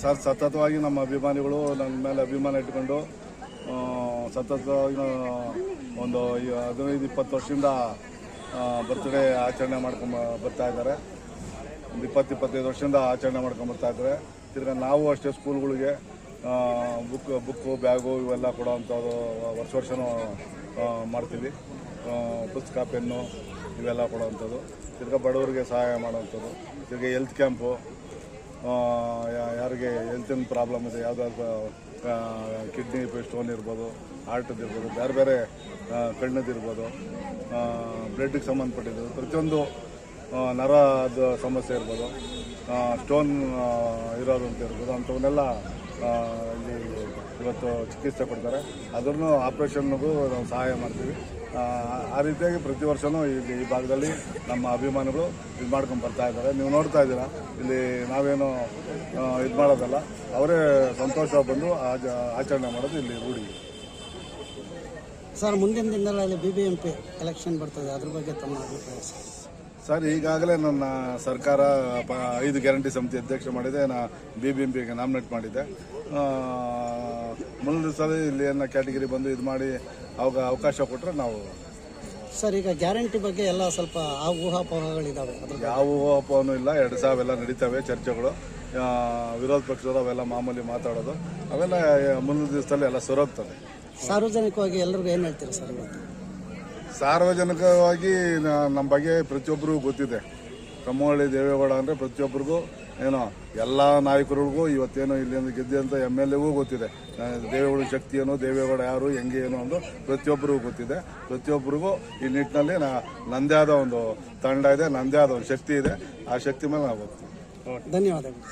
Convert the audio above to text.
ಸತತವಾಗಿ ನಮ್ಮ ಅಭಿಮಾನಿಗಳು ನನ್ನ ಮೇಲೆ ಅಭಿಮಾನ ಇಟ್ಕೊಂಡು ಸತತವಾಗಿ ಒಂದು 15-20 ವರ್ಷದಿಂದ ಬರ್ತ್ಡೇ ಆಚರಣೆ ಮಾಡ್ಕೊಂಡು ಬರ್ತಾ ಇದ್ದಾರೆ. ಒಂದು 20-25 ವರ್ಷದಿಂದ ಆಚರಣೆ ಮಾಡ್ಕೊಂಡು ಬರ್ತಾ ಇದ್ದಾರೆ. ತಿರ್ಗಿ ನಾವು ಅಷ್ಟೇ ಸ್ಕೂಲ್ಗಳಿಗೆ ಬುಕ್ಕು ಬ್ಯಾಗು ಇವೆಲ್ಲ ಕೊಡೋವಂಥದ್ದು ವರ್ಷನೂ ಮಾಡ್ತೀವಿ. ಪುಸ್ತಕ ಪೆನ್ನು ಇವೆಲ್ಲ ಕೊಡೋವಂಥದ್ದು. ತಿರ್ಗಿ ಬಡವರಿಗೆ ಸಹಾಯ ಮಾಡೋವಂಥದ್ದು. ತಿರ್ಗಿ ಹೆಲ್ತ್ ಕ್ಯಾಂಪು, ಯಾರಿಗೆ ಹೆಲ್ತಿನ ಪ್ರಾಬ್ಲಮ್ ಇದೆ, ಯಾವುದಾದ್ರು ಕಿಡ್ನಿ ಸ್ಟೋನ್ ಇರ್ಬೋದು, ಹಾರ್ಟದ್ದು ಇರ್ಬೋದು, ಬೇರೆ ಬೇರೆ ಕಣ್ಣದಿರ್ಬೋದು, ಬ್ಲಡ್ಗೆ ಸಂಬಂಧಪಟ್ಟಿದ್ದು ಪ್ರತಿಯೊಂದು ನರದ ಸಮಸ್ಯೆ ಇರ್ಬೋದು, ಸ್ಟೋನ್ ಇರೋದು ಅಂತ ಇರ್ಬೋದು, ಅಂಥವನ್ನೆಲ್ಲ ಇಲ್ಲಿ ಇವತ್ತು ಚಿಕಿತ್ಸೆ ಕೊಡ್ತಾರೆ. ಅದನ್ನು ಆಪ್ರೇಷನ್ಗೂ ನಾವು ಸಹಾಯ ಮಾಡ್ತೀವಿ. ಆ ರೀತಿಯಾಗಿ ಪ್ರತಿ ವರ್ಷವೂ ಇಲ್ಲಿ ಈ ಭಾಗದಲ್ಲಿ ನಮ್ಮ ಅಭಿಮಾನಿಗಳು ಇದು ಮಾಡ್ಕೊಂಡು ಬರ್ತಾ ಇದ್ದಾರೆ. ನೀವು ನೋಡ್ತಾ ಇದ್ದೀರಾ, ಇಲ್ಲಿ ನಾವೇನು ಇದು ಮಾಡೋದಲ್ಲ, ಅವರೇ ಸಂತೋಷ ಬಂದು ಆಚರಣೆ ಮಾಡೋದು ಇಲ್ಲಿ ರೂಢಿ. ಸರ್, ಮುಂದಿನ ದಿನಗಳಲ್ಲಿ BBMP ಎಲೆಕ್ಷನ್ ಬರ್ತದೆ, ಅದ್ರ ಬಗ್ಗೆ ತಮ್ಮ ಅಭಿಪ್ರಾಯ ಸರ್? ಈಗಾಗಲೇ ನನ್ನ ಸರ್ಕಾರ 5 ಗ್ಯಾರಂಟಿ ಸಮಿತಿ ಅಧ್ಯಕ್ಷ ಮಾಡಿದೆ. BBMPಗೆ ನಾಮಿನೇಟ್ ಮಾಡಿದ್ದೆ. ಮುಂದಿನ ಸಲ ಇಲ್ಲಿ ಏನೋ ಕ್ಯಾಟಗಿರಿ ಬಂದು ಇದು ಮಾಡಿ ಅವಕಾಶ ಕೊಟ್ಟರೆ ನಾವು. ಸರ್, ಈಗ ಗ್ಯಾರಂಟಿ ಬಗ್ಗೆ ಎಲ್ಲ ಸ್ವಲ್ಪ ಊಹಾಪೋಹಗಳಿದ್ದಾವೆ. ಯಾವ ಊಹಾಪೋಹನೂ ಇಲ್ಲ. 2 ಸಾವೆಲ್ಲ ನಡೀತವೆ ಚರ್ಚೆಗಳು. ವಿರೋಧ ಪಕ್ಷದವರು ಅವೆಲ್ಲ ಮಾಮೂಲಿ ಮಾತಾಡೋದು, ಅವೆಲ್ಲ ಮುಂದಿನ ದಿವಸದಲ್ಲಿ ಎಲ್ಲ ಸರೋಗ್ತದೆ. ಸಾರ್ವಜನಿಕವಾಗಿ ಎಲ್ಲರಿಗೂ ಏನು ಹೇಳ್ತೀರಾ ಸರ್? ಸಾರ್ವಜನಿಕವಾಗಿ ನಮ್ಮ ಬಗ್ಗೆ ಪ್ರತಿಯೊಬ್ಬರಿಗೂ ಗೊತ್ತಿದೆ. ಕಮ್ಮಹಳ್ಳಿ ದೇವೇಗೌಡ ಅಂದರೆ ಪ್ರತಿಯೊಬ್ಬರಿಗೂ ಏನೋ ಎಲ್ಲ ನಾಯಕರಿಗೂ ಇವತ್ತೇನೋ ಇಲ್ಲಿಂದ ಗೆದ್ದಂಥ MLAಗೂ ಗೊತ್ತಿದೆ. ದೇವೇಗೌಡ ಶಕ್ತಿ ಏನು, ದೇವೇಗೌಡ ಯಾರು, ಹೆಂಗೆ ಏನು ಅನ್ನೋದು ಪ್ರತಿಯೊಬ್ಬರಿಗೂ ಗೊತ್ತಿದೆ. ಪ್ರತಿಯೊಬ್ಬರಿಗೂ ಈ ನಿಟ್ಟಿನಲ್ಲಿ ನನ್ನದೇ ಆದ ಒಂದು ತಂಡ ಇದೆ, ನನ್ನದೇ ಆದ ಒಂದು ಶಕ್ತಿ ಇದೆ. ಆ ಶಕ್ತಿ ಮೇಲೆ ನಾವು ಹೋಗ್ತೀವಿ. ಧನ್ಯವಾದಗಳು.